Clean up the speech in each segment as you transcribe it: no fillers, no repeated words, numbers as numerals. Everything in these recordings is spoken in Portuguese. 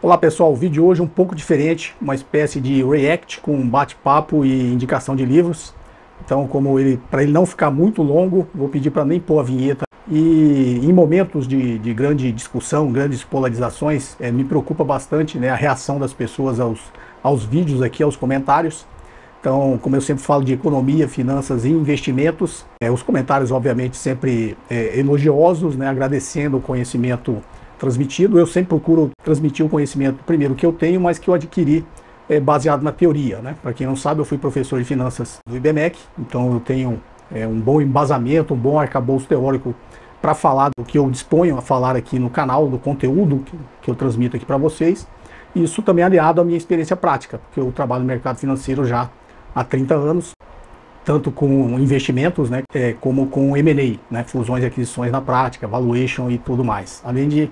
Olá pessoal, o vídeo de hoje é um pouco diferente, uma espécie de react com bate-papo e indicação de livros. Então, para ele não ficar muito longo, vou pedir para nem pôr a vinheta. E em momentos de grande discussão, grandes polarizações, me preocupa bastante, né, a reação das pessoas aos vídeos aqui, aos comentários. Então, como eu sempre falo de economia, finanças e investimentos, os comentários obviamente sempre elogiosos, né, agradecendo o conhecimento transmitido. Eu sempre procuro transmitir o conhecimento, primeiro, que eu tenho, mas que eu adquiri baseado na teoria, né? Para quem não sabe, eu fui professor de finanças do IBMEC, então eu tenho um bom embasamento, um bom arcabouço teórico para falar do que eu disponho a falar aqui no canal, do conteúdo que eu transmito aqui para vocês. E isso também é aliado à minha experiência prática, porque eu trabalho no mercado financeiro já há 30 anos, tanto com investimentos, né, como com M&A, né, fusões e aquisições na prática, valuation e tudo mais. Além de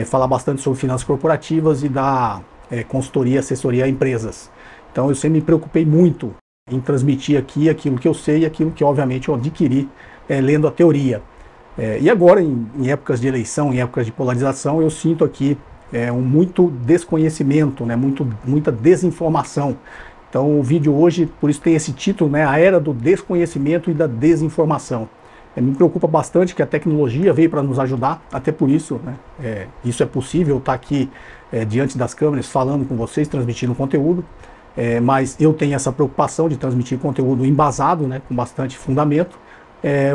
falar bastante sobre finanças corporativas e dar consultoria e assessoria a empresas. Então eu sempre me preocupei muito em transmitir aqui aquilo que eu sei e aquilo que obviamente eu adquiri lendo a teoria. E agora, em épocas de eleição, em épocas de polarização, eu sinto aqui muito desconhecimento, né, muita desinformação. Então o vídeo hoje, por isso tem esse título, né, a era do desconhecimento e da desinformação. Me preocupa bastante que a tecnologia veio para nos ajudar, até por isso, né, isso é possível, estar aqui diante das câmeras falando com vocês, transmitindo conteúdo, mas eu tenho essa preocupação de transmitir conteúdo embasado, né, com bastante fundamento,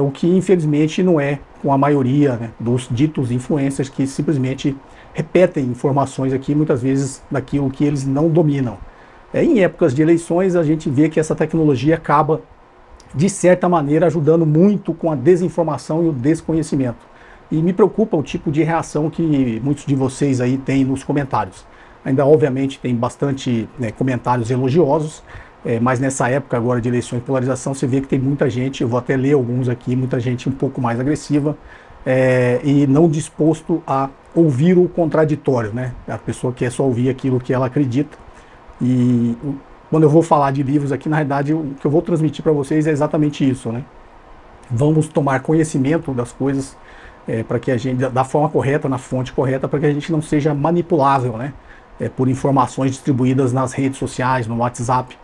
o que infelizmente não é com a maioria, né, dos ditos influencers que simplesmente repetem informações aqui, muitas vezes daquilo que eles não dominam. Em épocas de eleições, a gente vê que essa tecnologia acaba, de certa maneira, ajudando muito com a desinformação e o desconhecimento. E me preocupa o tipo de reação que muitos de vocês aí têm nos comentários. Ainda, obviamente, tem bastante comentários elogiosos, mas nessa época agora de eleições e polarização, você vê que tem muita gente, eu vou até ler alguns aqui, muita gente um pouco mais agressiva e não disposto a ouvir o contraditório, né? A pessoa quer só ouvir aquilo que ela acredita. E quando eu vou falar de livros aqui, na realidade, o que eu vou transmitir para vocês é exatamente isso, né? Vamos tomar conhecimento das coisas para que a gente, da forma correta, na fonte correta, para que a gente não seja manipulável, né? Por informações distribuídas nas redes sociais, no WhatsApp.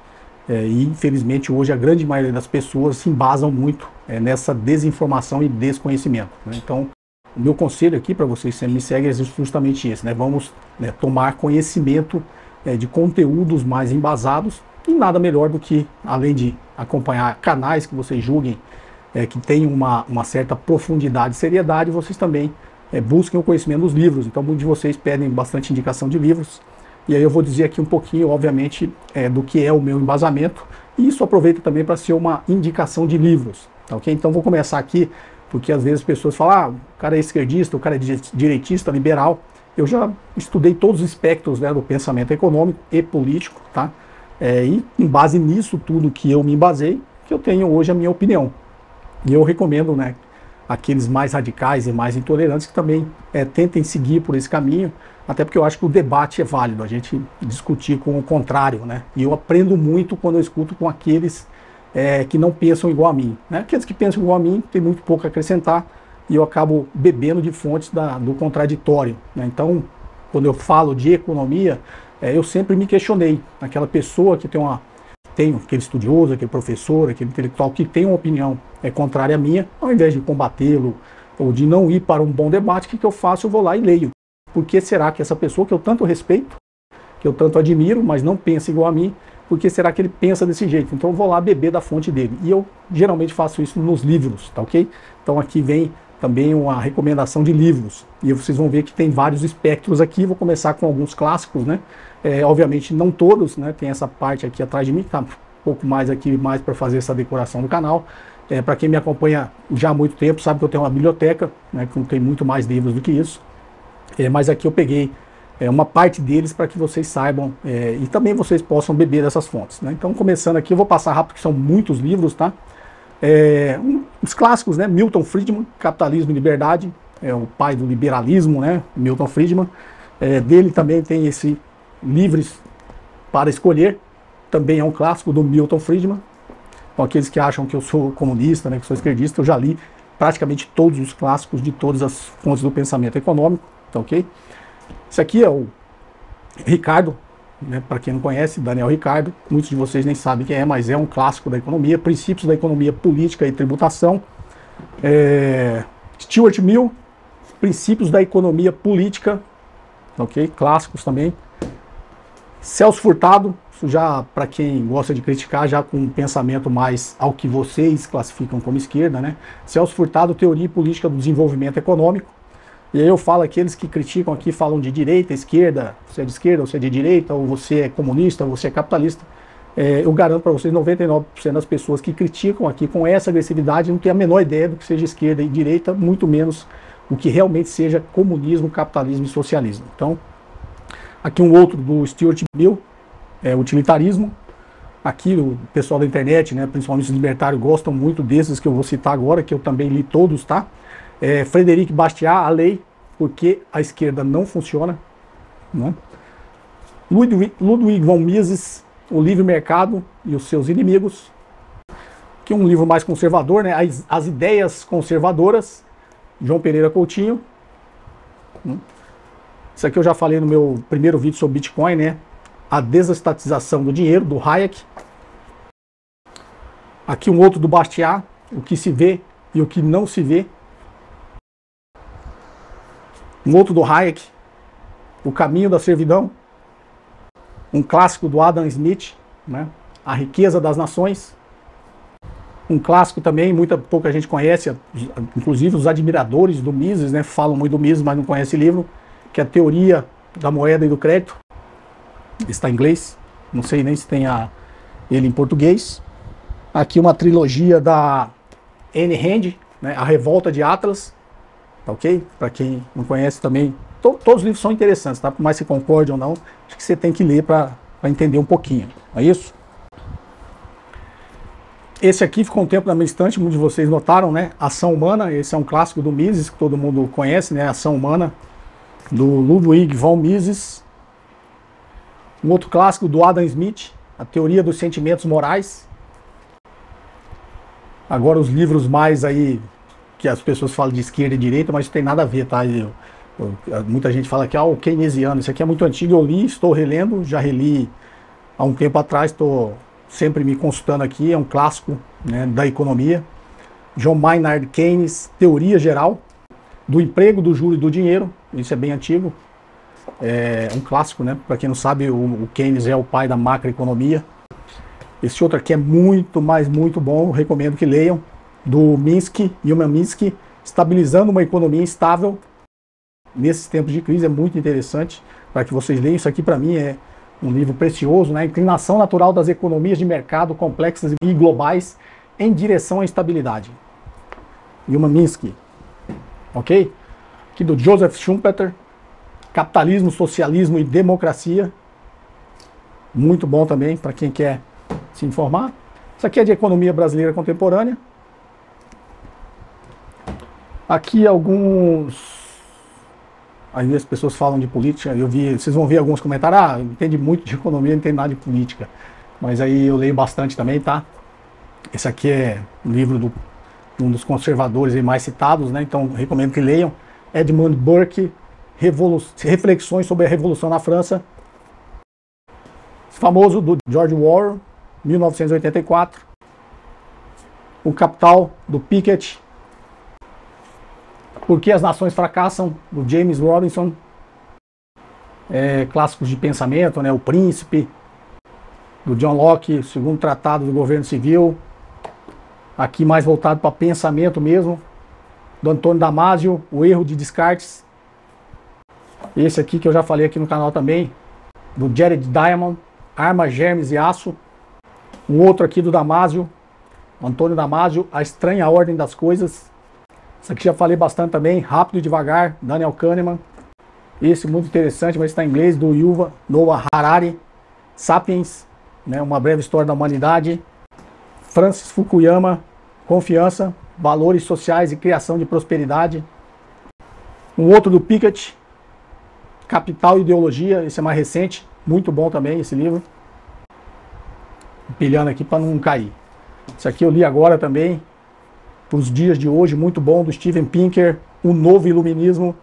E infelizmente hoje a grande maioria das pessoas se embasam muito nessa desinformação e desconhecimento, né? Então, o meu conselho aqui para vocês que me seguem é justamente esse, né? Vamos tomar conhecimento de conteúdos mais embasados, e nada melhor do que, além de acompanhar canais que vocês julguem que tem uma certa profundidade e seriedade, vocês também busquem o conhecimento dos livros. Então muitos de vocês pedem bastante indicação de livros, e aí eu vou dizer aqui um pouquinho, obviamente, do que é o meu embasamento, e isso aproveita também para ser uma indicação de livros, tá, ok? Então vou começar aqui, porque às vezes as pessoas falam, o cara é esquerdista, o cara é direitista, liberal. Eu já estudei todos os espectros, né, do pensamento econômico e político, tá? E em base nisso tudo que eu me basei, que eu tenho hoje a minha opinião. E eu recomendo, né, aqueles mais radicais e mais intolerantes que também tentem seguir por esse caminho, até porque eu acho que o debate é válido, a gente discutir com o contrário, né? E eu aprendo muito quando eu escuto com aqueles que não pensam igual a mim, né? Aqueles que pensam igual a mim tem muito pouco a acrescentar, e eu acabo bebendo de fontes do contraditório, né? Então, quando eu falo de economia, eu sempre me questionei. Aquela pessoa que tem aquele estudioso, aquele professor, aquele intelectual que tem uma opinião contrária à minha, ao invés de combatê-lo ou de não ir para um bom debate, o que eu faço? Eu vou lá e leio. Por que será que essa pessoa que eu tanto respeito, que eu tanto admiro, mas não pensa igual a mim, por que será que ele pensa desse jeito? Então eu vou lá beber da fonte dele. E eu geralmente faço isso nos livros, tá ok? Então aqui vem também uma recomendação de livros, e vocês vão ver que tem vários espectros aqui. Vou começar com alguns clássicos, né? Obviamente não todos, né? Tem essa parte aqui atrás de mim, que tá um pouco mais aqui, mais para fazer essa decoração do canal. Para quem me acompanha já há muito tempo, sabe que eu tenho uma biblioteca, né, que tem muito mais livros do que isso. Mas aqui eu peguei uma parte deles para que vocês saibam, e também vocês possam beber dessas fontes, né? Então, começando aqui, eu vou passar rápido, que são muitos livros, tá? Os clássicos, né? Milton Friedman, Capitalismo e Liberdade, o pai do liberalismo, né? Milton Friedman. Dele também tem esse Livres para Escolher, também é um clássico do Milton Friedman. Então, aqueles que acham que eu sou comunista, né, que sou esquerdista, eu já li praticamente todos os clássicos de todas as fontes do pensamento econômico, tá ok? Esse aqui é o Ricardo, né, para quem não conhece, Daniel Ricardo, muitos de vocês nem sabem quem é, mas é um clássico da economia, Princípios da Economia Política e Tributação. Stuart Mill, Princípios da Economia Política, ok? Clássicos também. Celso Furtado, isso já para quem gosta de criticar, já com um pensamento mais ao que vocês classificam como esquerda, né? Celso Furtado, Teoria e Política do Desenvolvimento Econômico. E aí eu falo, aqueles que criticam aqui, falam de direita, esquerda, você é de esquerda, você é de direita, ou você é comunista, ou você é capitalista. Eu garanto para vocês, 99% das pessoas que criticam aqui com essa agressividade não tem a menor ideia do que seja esquerda e direita, muito menos o que realmente seja comunismo, capitalismo e socialismo. Então, aqui um outro do Stuart Mill, utilitarismo. Aqui o pessoal da internet, né, principalmente os libertários, gostam muito desses que eu vou citar agora, que eu também li todos, tá? Frederic Bastiat, A Lei, Porque a Esquerda Não Funciona, né? Ludwig von Mises, O Livre Mercado e os Seus Inimigos, que é um livro mais conservador, né? As Ideias Conservadoras, João Pereira Coutinho. Isso aqui eu já falei no meu primeiro vídeo sobre Bitcoin, né? A Desestatização do Dinheiro, do Hayek. Aqui um outro do Bastiat, O que se vê e o que não se vê. Um outro do Hayek, O Caminho da Servidão. Um clássico do Adam Smith, né? A Riqueza das Nações. Um clássico também, pouca gente conhece, inclusive os admiradores do Mises, né? Falam muito do Mises, mas não conhecem o livro, que é a Teoria da Moeda e do Crédito. Está em inglês, não sei nem se tem ele em português. Aqui uma trilogia da Ayn Rand, né? A Revolta de Atlas. Tá ok? Para quem não conhece também, todos os livros são interessantes, tá? Por mais que concorde ou não, acho que você tem que ler para entender um pouquinho, não é isso? Esse aqui ficou um tempo na minha estante, muitos de vocês notaram, né? Ação Humana, esse é um clássico do Mises, que todo mundo conhece, né? Ação Humana, do Ludwig von Mises. Um outro clássico do Adam Smith, A Teoria dos Sentimentos Morais. Agora os livros mais aí, que as pessoas falam de esquerda e direita, mas isso tem nada a ver, tá? Muita gente fala que o keynesiano, isso aqui é muito antigo, eu li, estou relendo, já reli há um tempo atrás, estou sempre me consultando aqui, é um clássico, né, da economia. John Maynard Keynes, Teoria Geral do Emprego, do Juro e do Dinheiro, isso é bem antigo, é um clássico, né? Para quem não sabe, o Keynes é o pai da macroeconomia. Esse outro aqui é muito, mas muito bom, eu recomendo que leiam, do Yuman Minsky, Estabilizando uma Economia Instável nesses tempos de crise. É muito interessante para que vocês leiam. Isso aqui para mim é um livro precioso, né? Inclinação natural das economias de mercado complexas e globais em direção à estabilidade. Yuman Minsky, ok? Aqui do Joseph Schumpeter, Capitalismo, Socialismo e Democracia. Muito bom também para quem quer se informar. Isso aqui é de economia brasileira contemporânea. Aqui alguns... Aí as pessoas falam de política, vocês vão ver alguns comentários, entende muito de economia, não entende nada de política. Mas aí eu leio bastante também, tá? Esse aqui é um livro de um dos conservadores mais citados, né? Então recomendo que leiam. Edmund Burke, Reflexões sobre a Revolução na França. Famoso do George Orwell, 1984. O Capital, do Piketty. Por que as Nações Fracassam, do James Robinson. Clássicos de pensamento, né? O Príncipe, do John Locke, o Segundo Tratado do Governo Civil. Aqui mais voltado para pensamento mesmo, do Antônio Damasio, O Erro de Descartes. Esse aqui que eu já falei aqui no canal também, do Jared Diamond, Armas, Germes e Aço. Um outro aqui do Damasio, Antônio Damasio, A Estranha Ordem das Coisas. Isso aqui já falei bastante também, Rápido e Devagar, Daniel Kahneman. Esse muito interessante, mas está em inglês, do Yuval Noah Harari. Sapiens, né, Uma Breve História da Humanidade. Francis Fukuyama, Confiança, Valores Sociais e Criação de Prosperidade. Um outro do Piketty, Capital e Ideologia, esse é mais recente, muito bom também esse livro. Pilhando aqui para não cair. Isso aqui eu li agora também, para os dias de hoje, muito bom, do Steven Pinker, O Novo Iluminismo.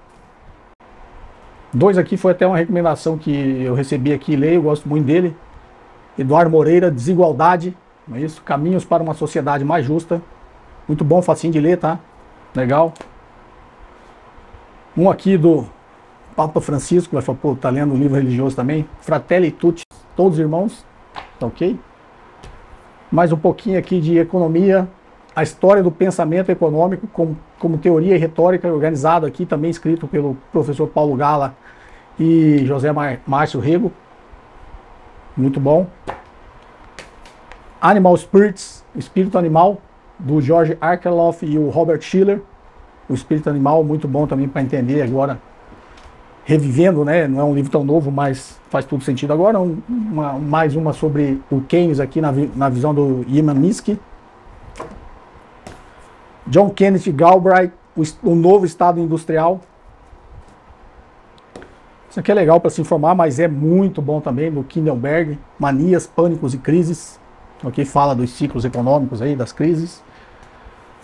Dois aqui foi até uma recomendação que eu recebi aqui, leio, gosto muito dele. Eduardo Moreira, Desigualdade, não é isso? Caminhos para uma Sociedade Mais Justa. Muito bom, facinho de ler, tá? Legal. Um aqui do Papa Francisco, vai falar, pô, tá lendo um livro religioso também. Fratelli Tutti, todos irmãos, tá ok? Mais um pouquinho aqui de economia, a história do pensamento econômico como teoria e retórica, organizado aqui, também escrito pelo professor Paulo Gala e José Márcio Rego. Muito bom. Animal Spirits, Espírito Animal, do George Akerlof e o Robert Schiller. O Espírito Animal, muito bom também para entender agora, revivendo, né? Não é um livro tão novo, mas faz todo sentido agora. Mais uma sobre o Keynes aqui na visão do Ian Minsky. John Kenneth Galbraith, o Novo Estado Industrial. Isso aqui é legal para se informar, mas é muito bom também, do Kindleberg. Manias, Pânicos e Crises. Ok, fala dos ciclos econômicos aí, das crises.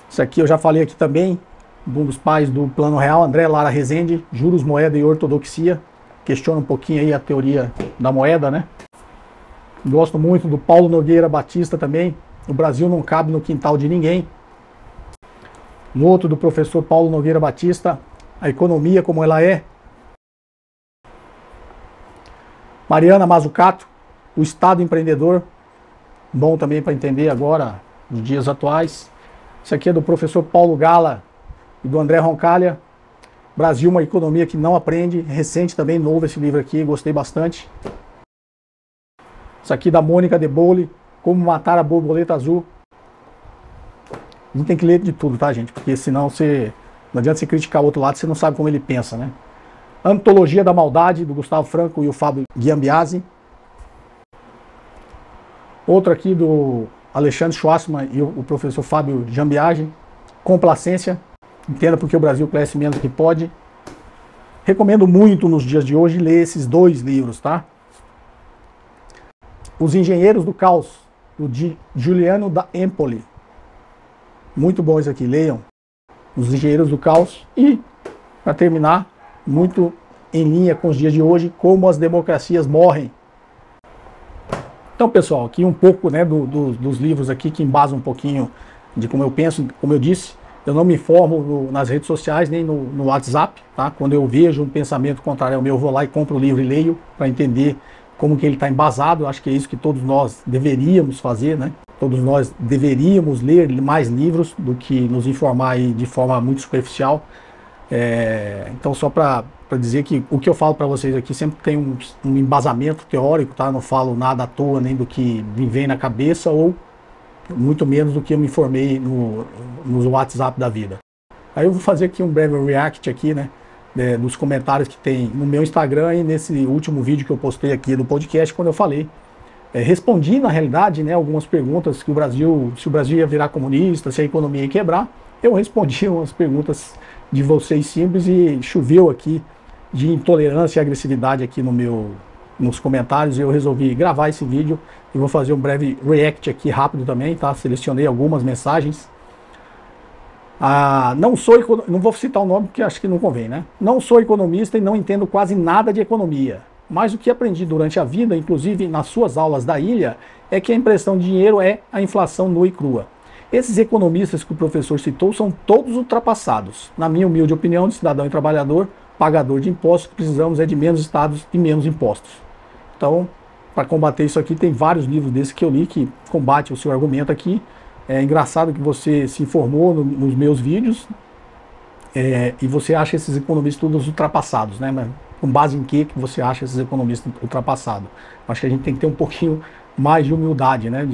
Isso aqui eu já falei aqui também, um dos pais do Plano Real, André Lara Rezende, Juros, Moeda e Ortodoxia. Questiona um pouquinho aí a teoria da moeda, né? Gosto muito do Paulo Nogueira Batista também, O Brasil Não Cabe no Quintal de Ninguém. Um outro do professor Paulo Nogueira Batista, A Economia Como Ela É. Mariana Mazzucato, O Estado Empreendedor. Bom também para entender agora, nos dias atuais. Isso aqui é do professor Paulo Gala e do André Roncalha. Brasil, uma economia que não aprende. Recente também, novo esse livro aqui, gostei bastante. Isso aqui da Mônica De Bolle, Como Matar a Borboleta Azul. A gente tem que ler de tudo, tá, gente? Porque senão não adianta você criticar o outro lado, você não sabe como ele pensa, né? Antologia da Maldade, do Gustavo Franco e o Fábio Ghiambiasi. Outro aqui do Alexandre Schwarzman e o professor Fábio Ghiambiasi, Complacência. Entenda porque o Brasil cresce menos do que pode. Recomendo muito nos dias de hoje ler esses dois livros, tá? Os Engenheiros do Caos, do Giuliano da Empoli. Muito bom isso aqui, leiam. Os Engenheiros do Caos. E, para terminar, muito em linha com os dias de hoje, Como as Democracias Morrem. Então, pessoal, aqui um pouco, né, dos livros aqui que embasam um pouquinho de como eu penso. Como eu disse, eu não me informo nas redes sociais, nem no WhatsApp, tá? Quando eu vejo um pensamento contrário ao meu, eu vou lá e compro o livro e leio para entender como que ele está embasado. Eu acho que é isso que todos nós deveríamos fazer, né? Todos nós deveríamos ler mais livros do que nos informar aí de forma muito superficial. Então, só para dizer que o que eu falo para vocês aqui sempre tem um embasamento teórico, tá? Não falo nada à toa, nem do que me vem na cabeça, ou muito menos do que eu me informei nos WhatsApp da vida. Aí eu vou fazer aqui um breve react aqui, né? Dos comentários que tem no meu Instagram e nesse último vídeo que eu postei aqui do podcast, quando eu falei. Respondi, na realidade, né, algumas perguntas se o Brasil ia virar comunista, se a economia ia quebrar. Eu respondi umas perguntas de vocês simples e choveu aqui de intolerância e agressividade aqui nos comentários, e eu resolvi gravar esse vídeo e vou fazer um breve react aqui rápido também, tá? Selecionei algumas mensagens. Não vou citar o nome porque acho que não convém, né? Não sou economista e não entendo quase nada de economia. Mas o que aprendi durante a vida, inclusive nas suas aulas da ilha, é que a impressão de dinheiro é a inflação nua e crua. Esses economistas que o professor citou são todos ultrapassados. Na minha humilde opinião, de cidadão e trabalhador, pagador de impostos, o que precisamos é de menos estados e menos impostos. Então, para combater isso aqui, tem vários livros desses que eu li que combate o seu argumento aqui. É engraçado que você se informou nos meus vídeos e você acha esses economistas todos ultrapassados, né? Mas com base em que você acha esses economistas ultrapassados? Acho que a gente tem que ter um pouquinho mais de humildade, né?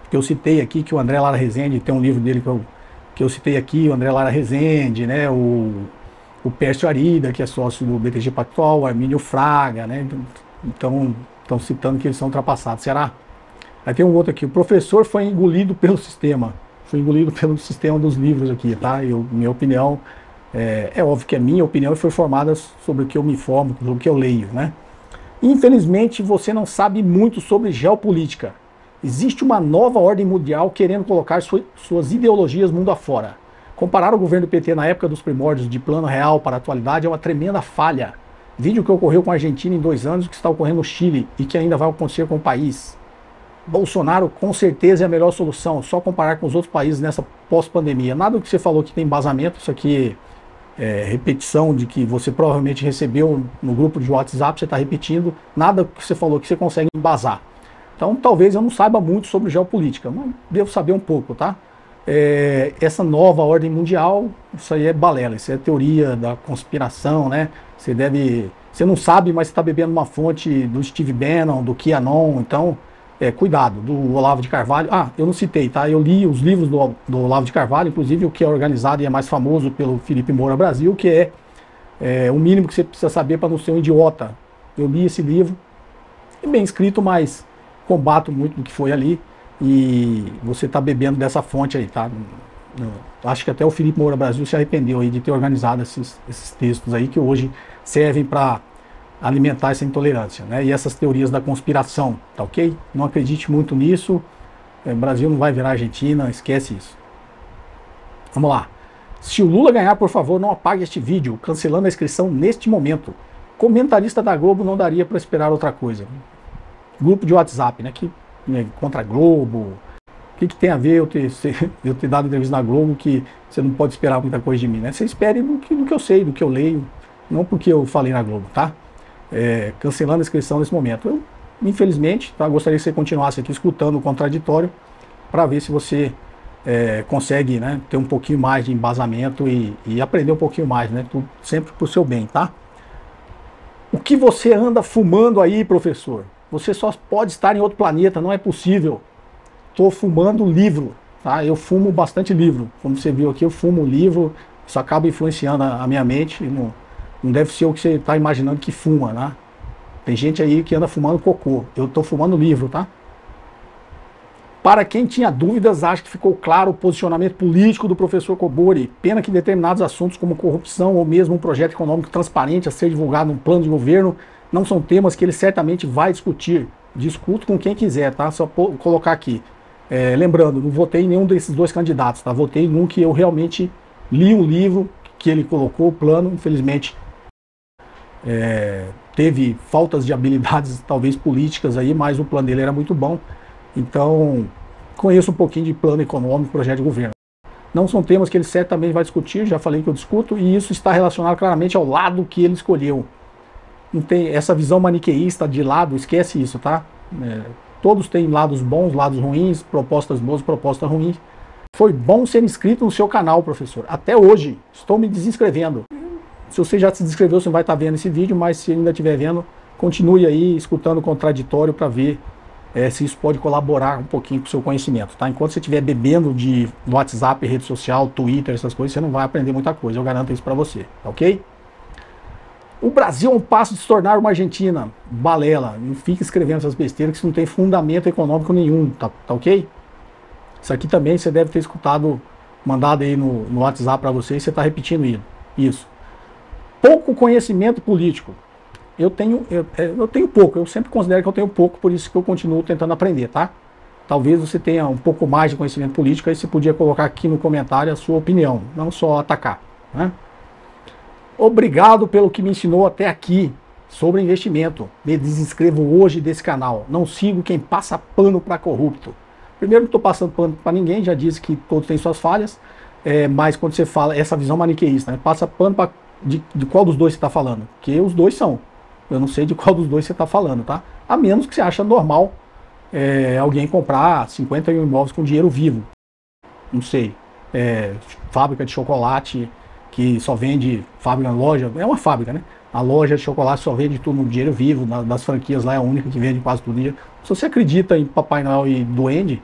Porque eu citei aqui que o André Lara Rezende, tem um livro dele que eu citei aqui, o André Lara Rezende, né? O Pércio Arida, que é sócio do BTG Pactual, o Armínio Fraga, né? Então, estão citando que eles são ultrapassados. Será? Aí tem um outro aqui, o professor foi engolido pelo sistema. Foi engolido pelo sistema dos livros aqui, tá? Minha opinião, é óbvio que é minha opinião e foi formada sobre o que eu me informo, sobre o que eu leio, né? Infelizmente, você não sabe muito sobre geopolítica. Existe uma nova ordem mundial querendo colocar suas ideologias mundo afora. Comparar o governo do PT na época dos primórdios de Plano Real para a atualidade é uma tremenda falha. Vídeo que ocorreu com a Argentina em 2 anos, o que está ocorrendo no Chile e que ainda vai acontecer com o país. Bolsonaro com certeza é a melhor solução, só comparar com os outros países nessa pós-pandemia. Nada do que você falou que tem embasamento, isso aqui é repetição de que você provavelmente recebeu no grupo de WhatsApp, você está repetindo, nada do que você falou que você consegue embasar. Então talvez eu não saiba muito sobre geopolítica, mas devo saber um pouco, tá? Essa nova ordem mundial, isso aí é balela, isso é teoria da conspiração, né? Você não sabe, mas você está bebendo uma fonte do Steve Bannon, do QAnon, então cuidado, do Olavo de Carvalho. Ah, eu não citei, tá? Eu li os livros do Olavo de Carvalho, inclusive o que é organizado e é mais famoso pelo Felipe Moura Brasil, que é o mínimo que você precisa saber para não ser um idiota. Eu li esse livro, é bem escrito, mas combato muito do que foi ali. E você está bebendo dessa fonte aí, tá? Acho que até o Felipe Moura Brasil se arrependeu aí de ter organizado esses textos aí que hoje servem para alimentar essa intolerância, né? E essas teorias da conspiração, tá ok? Não acredite muito nisso. O Brasil não vai virar Argentina, esquece isso. Vamos lá. Se o Lula ganhar, por favor, não apague este vídeo, cancelando a inscrição neste momento. Comentarista da Globo não daria para esperar outra coisa. Grupo de WhatsApp, né? Contra a Globo. O que tem a ver eu ter dado entrevista na Globo que você não pode esperar muita coisa de mim, né? Você espere do que eu sei, do que eu leio, não porque eu falei na Globo, tá? Cancelando a inscrição nesse momento. Eu, infelizmente, tá, gostaria que você continuasse aqui escutando o contraditório para ver se você consegue, né, ter um pouquinho mais de embasamento e aprender um pouquinho mais, né? Tudo sempre para o seu bem, tá? O que você anda fumando aí, professor? Você só pode estar em outro planeta, não é possível. Estou fumando livro, tá? Eu fumo bastante livro. Como você viu aqui, eu fumo livro, isso acaba influenciando a minha mente. Não deve ser o que você está imaginando que fuma, né? Tem gente aí que anda fumando cocô. Eu estou fumando livro, tá? Para quem tinha dúvidas, acho que ficou claro o posicionamento político do professor Cobori. Pena que determinados assuntos como corrupção ou mesmo um projeto econômico transparente a ser divulgado num plano de governo não são temas que ele certamente vai discutir. Discuto com quem quiser, tá? Só colocar aqui. Lembrando, não votei em nenhum desses dois candidatos, tá? Votei em um que eu realmente li o livro que ele colocou, o plano, infelizmente teve faltas de habilidades talvez políticas aí, mas o plano dele era muito bom. Então, conheço um pouquinho de plano econômico, projeto de governo. Não são temas que ele certamente vai discutir, já falei que eu discuto, e isso está relacionado claramente ao lado que ele escolheu. Não tem essa visão maniqueísta de lado, esquece isso, tá? Todos têm lados bons, lados ruins, propostas boas, propostas ruins. Foi bom ser inscrito no seu canal, professor. Até hoje, estou me desinscrevendo. Se você já se inscreveu, você não vai estar vendo esse vídeo, mas se ainda estiver vendo, continue aí escutando o contraditório para ver se isso pode colaborar um pouquinho com o seu conhecimento, tá? Enquanto você estiver bebendo de WhatsApp, rede social, Twitter, essas coisas, você não vai aprender muita coisa, eu garanto isso para você, tá ok? O Brasil é um passo de se tornar uma Argentina. Balela, não fica escrevendo essas besteiras que isso não tem fundamento econômico nenhum, tá ok? Isso aqui também você deve ter escutado, mandado aí no WhatsApp para você e você está repetindo isso. Pouco conhecimento político. Eu tenho pouco, eu sempre considero que eu tenho pouco, por isso que eu continuo tentando aprender, tá? Talvez você tenha um pouco mais de conhecimento político, aí você podia colocar aqui no comentário a sua opinião, não só atacar, né? Obrigado pelo que me ensinou até aqui sobre investimento. Me desinscrevo hoje desse canal. Não sigo quem passa pano para corrupto. Primeiro, não estou passando pano para ninguém, já disse que todos têm suas falhas, mas quando você fala essa visão maniqueísta, né, passa pano para de qual dos dois você está falando? Porque os dois são. Eu não sei de qual dos dois você está falando, tá? A menos que você acha normal alguém comprar 51 imóveis com dinheiro vivo. Não sei. Fábrica de chocolate que só vende, fábrica, loja, é uma fábrica, né? A loja de chocolate só vende tudo no dinheiro vivo, das franquias lá é a única que vende quase tudo. Se você acredita em Papai Noel e Duende,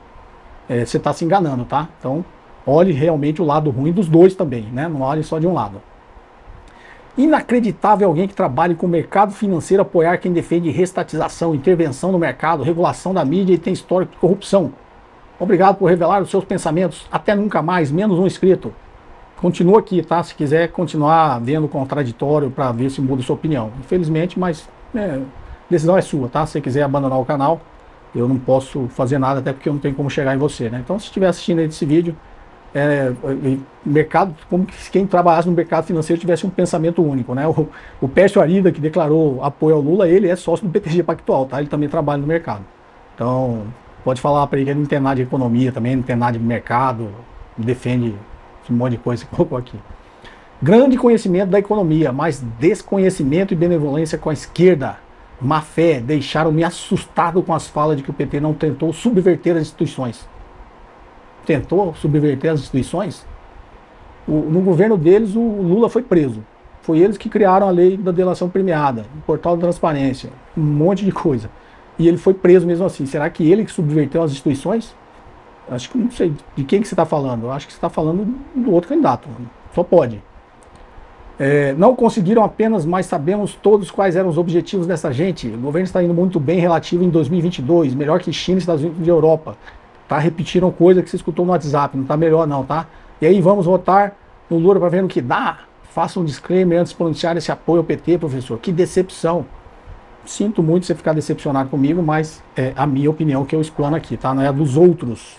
você está se enganando, tá? Então, olhe realmente o lado ruim dos dois também, né? Não olhe só de um lado. Inacreditável alguém que trabalhe com o mercado financeiro apoiar quem defende restatização, intervenção no mercado, regulação da mídia e tem histórico de corrupção. Obrigado por revelar os seus pensamentos. Até nunca mais, menos um inscrito. Continua aqui, tá? Se quiser continuar vendo o contraditório para ver se muda sua opinião. Infelizmente, mas a decisão é sua, tá? Se você quiser abandonar o canal, eu não posso fazer nada, até porque eu não tenho como chegar em você, né? Então, se estiver assistindo esse vídeo, mercado, como se quem trabalhasse no mercado financeiro tivesse um pensamento único, né? O Pércio Arida, que declarou apoio ao Lula, ele é sócio do BTG Pactual, tá? Ele também trabalha no mercado. Então, pode falar para ele que ele não tem nada de economia também, não tem nada de mercado, defende um monte de coisa que colocou aqui. Grande conhecimento da economia, mas desconhecimento e benevolência com a esquerda. Má fé, deixaram-me assustado com as falas de que o PT não tentou subverter as instituições. Tentou subverter as instituições? No governo deles, o Lula foi preso. Foi eles que criaram a lei da delação premiada, o portal da transparência, um monte de coisa. E ele foi preso mesmo assim. Será que ele que subverteu as instituições? Acho que não sei de quem que você está falando. Eu acho que você está falando do outro candidato. Só pode. Não conseguiram apenas, mas sabemos todos quais eram os objetivos dessa gente. O governo está indo muito bem relativo em 2022, melhor que China e Estados Unidos e Europa. Tá? Repetiram coisa que você escutou no WhatsApp, não tá melhor não, tá? E aí vamos votar no Lula para ver no que dá? Faça um disclaimer antes de pronunciar esse apoio ao PT, professor. Que decepção. Sinto muito você ficar decepcionado comigo, mas é a minha opinião que eu explano aqui, tá? Não é a dos outros.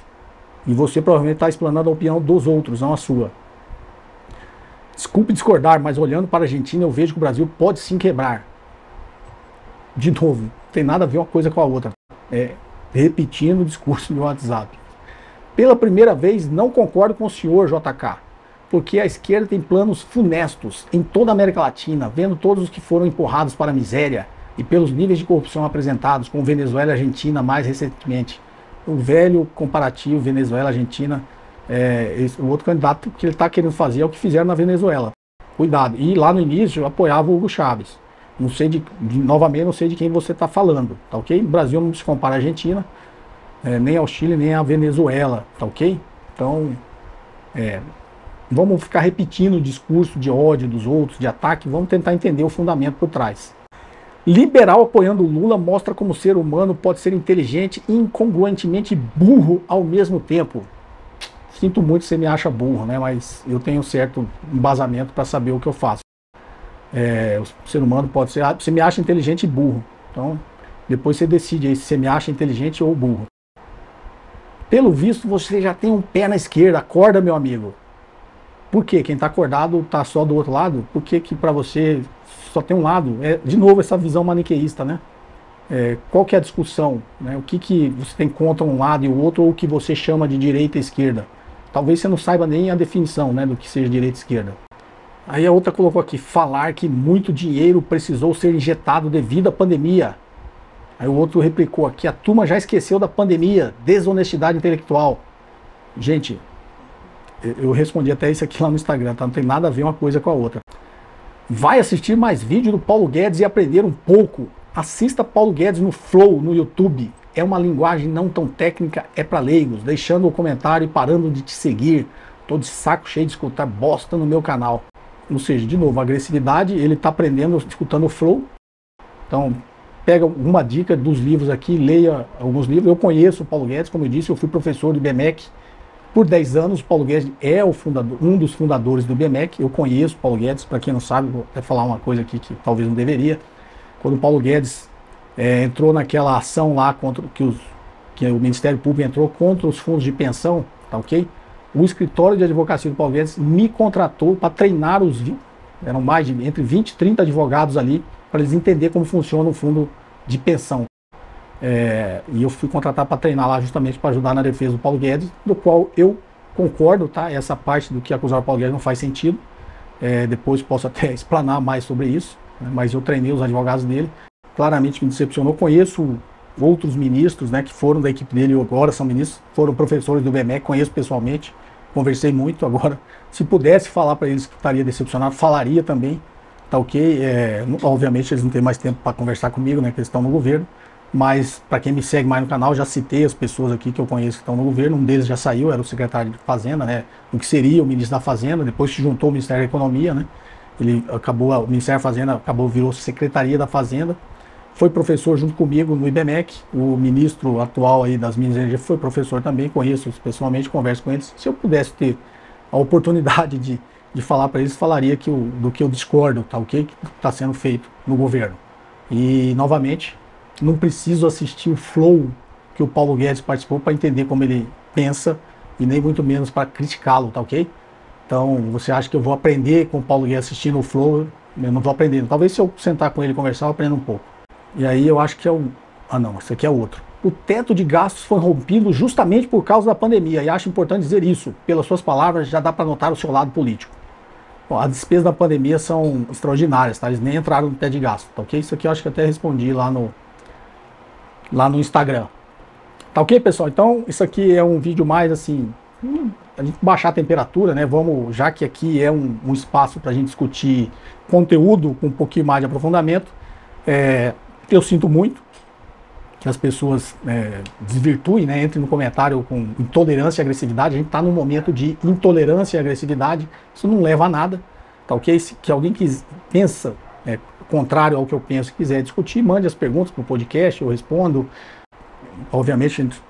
E você provavelmente está explanando a opinião dos outros, não a sua. Desculpe discordar, mas olhando para a Argentina eu vejo que o Brasil pode sim quebrar. De novo, não tem nada a ver uma coisa com a outra. Repetindo o discurso do WhatsApp. Pela primeira vez, não concordo com o senhor, JK, porque a esquerda tem planos funestos em toda a América Latina, vendo todos os que foram empurrados para a miséria e pelos níveis de corrupção apresentados, com Venezuela e Argentina mais recentemente. O velho comparativo Venezuela-Argentina, o outro candidato que ele está querendo fazer é o que fizeram na Venezuela. Cuidado. E lá no início eu apoiava o Hugo Chávez. Não sei novamente, não sei de quem você está falando, tá ok? O Brasil não se compara à Argentina, nem ao Chile, nem à Venezuela, tá ok? Então, vamos ficar repetindo o discurso de ódio dos outros, de ataque, vamos tentar entender o fundamento por trás. Liberal apoiando o Lula mostra como o ser humano pode ser inteligente e incongruentemente burro ao mesmo tempo. Sinto muito se você me acha burro, né? Mas eu tenho certo embasamento para saber o que eu faço. O ser humano pode ser... Você me acha inteligente e burro. Então, depois você decide aí se você me acha inteligente ou burro. Pelo visto, você já tem um pé na esquerda. Acorda, meu amigo. Por quê? Quem está acordado está só do outro lado? Por que que para você só tem um lado? De novo, essa visão maniqueísta, né? Qual que é a discussão? Né? O que você tem contra um lado e o outro, ou o que você chama de direita e esquerda? Talvez você não saiba nem a definição, né, do que seja direita e esquerda. Aí a outra colocou aqui, falar que muito dinheiro precisou ser injetado devido à pandemia. Aí o outro replicou aqui, a turma já esqueceu da pandemia, desonestidade intelectual. Gente, eu respondi até isso aqui lá no Instagram, tá? Não tem nada a ver uma coisa com a outra. Vai assistir mais vídeo do Paulo Guedes e aprender um pouco. Assista Paulo Guedes no Flow, no YouTube. É uma linguagem não tão técnica, é para leigos. Deixando o comentário e parando de te seguir. Tô de saco cheio de escutar bosta no meu canal. Ou seja, de novo, agressividade, ele tá aprendendo, escutando o Flow. Então, pega alguma dica dos livros aqui, leia alguns livros. Eu conheço o Paulo Guedes, como eu disse, eu fui professor do IBMEC por 10 anos. O Paulo Guedes é um dos fundadores do IBMEC. Eu conheço o Paulo Guedes, para quem não sabe, vou até falar uma coisa aqui que talvez não deveria. Quando o Paulo Guedes entrou naquela ação lá contra que o Ministério Público entrou contra os fundos de pensão, tá ok? O escritório de advocacia do Paulo Guedes me contratou para treinar eram mais de entre 20 e 30 advogados ali, para eles entenderem como funciona um fundo de pensão. E eu fui contratado para treinar lá justamente para ajudar na defesa do Paulo Guedes, do qual eu concordo, tá? Essa parte do que acusar o Paulo Guedes não faz sentido. Depois posso até explanar mais sobre isso, né? Mas eu treinei os advogados dele. Claramente me decepcionou. Conheço outros ministros, né, que foram da equipe dele e agora são ministros, foram professores do IBMEC, conheço pessoalmente, conversei muito. Agora, se pudesse falar para eles que estaria decepcionado, falaria também, tá ok? Obviamente eles não têm mais tempo para conversar comigo, né, que eles estão no governo, mas para quem me segue mais no canal, já citei as pessoas aqui que eu conheço que estão no governo. Um deles já saiu, era o secretário de Fazenda, né, o que seria o ministro da Fazenda, depois se juntou ao Ministério da Economia, né, o Ministério da Fazenda virou Secretaria da Fazenda. Foi professor junto comigo no IBMEC, o ministro atual aí das Minas e Energia foi professor também, conheço pessoalmente, converso com eles. Se eu pudesse ter a oportunidade de falar para eles, falaria do que eu discordo, tá ok? Que está sendo feito no governo. E, novamente, não preciso assistir o Flow que o Paulo Guedes participou para entender como ele pensa e nem muito menos para criticá-lo, tá ok? Então, você acha que eu vou aprender com o Paulo Guedes assistindo o Flow? Eu não vou aprendendo. Talvez se eu sentar com ele e conversar, eu aprenda um pouco. E aí eu acho que é o... Ah não, esse aqui é outro. O teto de gastos foi rompido justamente por causa da pandemia, e acho importante dizer isso. Pelas suas palavras, já dá para notar o seu lado político. Bom, as despesas da pandemia são extraordinárias, tá? Eles nem entraram no teto de gasto, tá ok? Isso aqui eu acho que até respondi lá no Instagram. Tá ok, pessoal? Então, isso aqui é um vídeo mais assim... a gente baixar a temperatura, né? Vamos, já que aqui é um espaço para a gente discutir conteúdo com um pouquinho mais de aprofundamento, eu sinto muito que as pessoas desvirtuem, né? Entrem no comentário com intolerância e agressividade. A gente está num momento de intolerância e agressividade, isso não leva a nada, tá ok? Se que alguém que pensa contrário ao que eu penso, quiser discutir, mande as perguntas para o podcast, eu respondo. Obviamente, a gente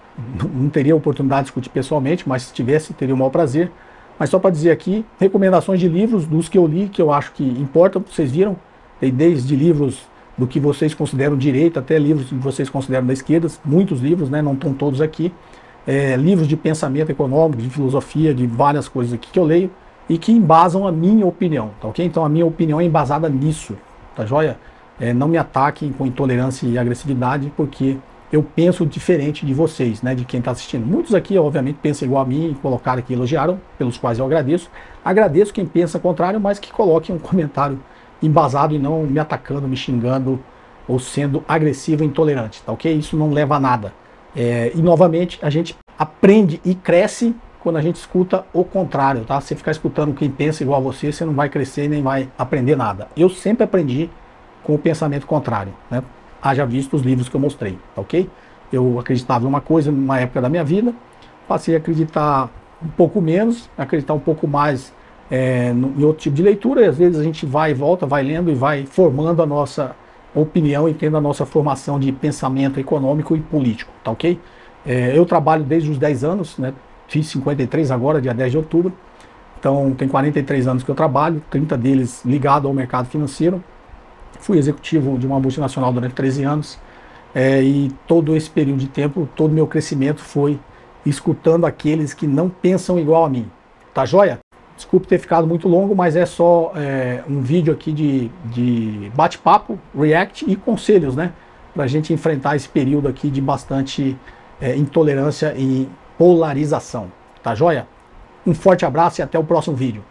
não teria oportunidade de discutir pessoalmente, mas se tivesse, teria o maior prazer. Mas só para dizer aqui, recomendações de livros, dos que eu li, que eu acho que importam, vocês viram? Tem desde livros do que vocês consideram direita, até livros que vocês consideram da esquerda, muitos livros, né? Não estão todos aqui. Livros de pensamento econômico, de filosofia, de várias coisas aqui que eu leio, e que embasam a minha opinião, tá ok? Então a minha opinião é embasada nisso, tá joia? Não me ataquem com intolerância e agressividade, porque... eu penso diferente de vocês, né, de quem está assistindo. Muitos aqui, obviamente, pensam igual a mim e colocaram aqui, elogiaram, pelos quais eu agradeço. Agradeço quem pensa contrário, mas que coloque um comentário embasado e não me atacando, me xingando ou sendo agressivo e intolerante, tá ok? Isso não leva a nada. E, novamente, a gente aprende e cresce quando a gente escuta o contrário, tá? Se você ficar escutando quem pensa igual a você, você não vai crescer nem vai aprender nada. Eu sempre aprendi com o pensamento contrário, né? Haja visto os livros que eu mostrei, tá ok? Eu acreditava em uma coisa numa época da minha vida, passei a acreditar um pouco menos, acreditar um pouco mais em outro tipo de leitura, e às vezes a gente vai e volta, vai lendo e vai formando a nossa opinião e tendo a nossa formação de pensamento econômico e político, tá ok? Eu trabalho desde os 10 anos, né? Fiz 53 agora, dia 10 de outubro, então tem 43 anos que eu trabalho, 30 deles ligado ao mercado financeiro. Fui executivo de uma multinacional durante 13 anos e todo esse período de tempo, todo o meu crescimento foi escutando aqueles que não pensam igual a mim. Tá joia? Desculpe ter ficado muito longo, mas é só um vídeo aqui de bate-papo, react e conselhos, né? Pra gente enfrentar esse período aqui de bastante intolerância e polarização. Tá joia? Um forte abraço e até o próximo vídeo.